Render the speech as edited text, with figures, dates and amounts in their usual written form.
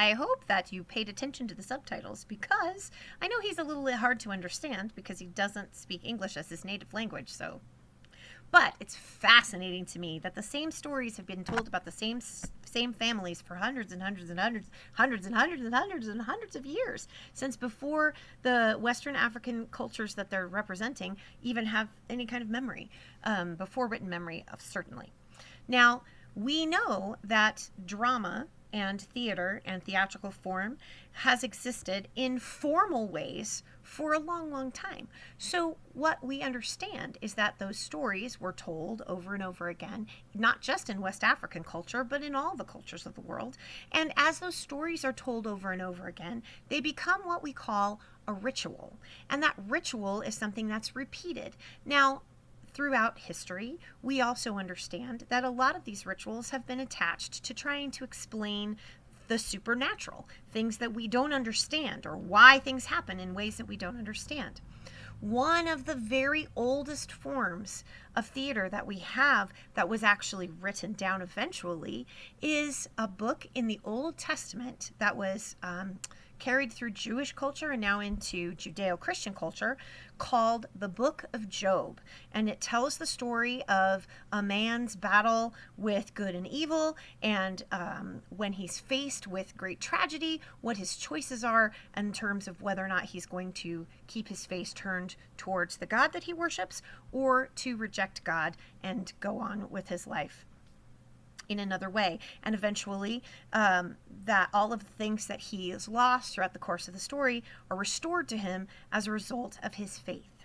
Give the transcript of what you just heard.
I hope that you paid attention to the subtitles because I know he's a little bit hard to understand because he doesn't speak English as his native language. But it's fascinating to me that the same stories have been told about the same families for hundreds and hundreds and hundreds of years, since before the Western African cultures that they're representing even have any kind of memory, before written memory of certainly. Now, we know that drama and theater and theatrical form has existed in formal ways for a long, long time. So, what we understand is that those stories were told over and over again, not just in West African culture, but in all the cultures of the world. And as those stories are told over and over again, they become what we call a ritual. And that ritual is something that's repeated. Now, throughout history, we also understand that a lot of these rituals have been attached to trying to explain the supernatural, things that we don't understand, or why things happen in ways that we don't understand. One of the very oldest forms of theater that we have that was actually written down eventually is a book in the Old Testament that was carried through Jewish culture and now into Judeo-Christian culture, called the Book of Job. And it tells the story of a man's battle with good and evil, and when he's faced with great tragedy, what his choices are in terms of whether or not he's going to keep his face turned towards the God that he worships or to reject God and go on with his life in another way. And eventually, that all of the things that he has lost throughout the course of the story are restored to him as a result of his faith.